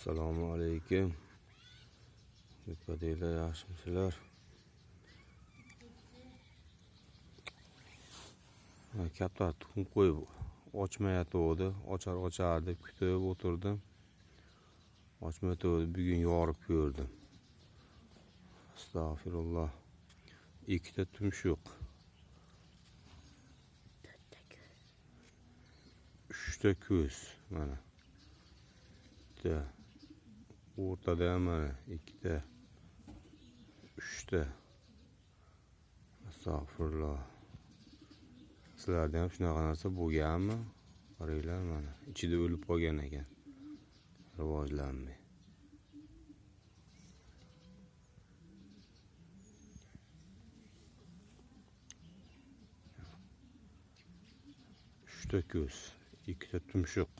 Assalomu alaykum. Dikkatinglar, yaxshimisizlar? Kaptar tuxum qo'yib ochmayotgandi. Ochar deb kutib o'tirdim. Ochmayotgandi. Bugun yorib ko'rdim. Astagfirullah. Ikkita tumshuq. 3ta ko'z mana. Bitta. O'rtada ham mana ikkita. 3ta. Astagfirullah. Sizlarda ham shunaqa narsa bo'lganmi? Qaranglar mana, ichida o'lib qolgan ekan. Rivojlanmay. 3ta ko'z, 2ta tumshuq.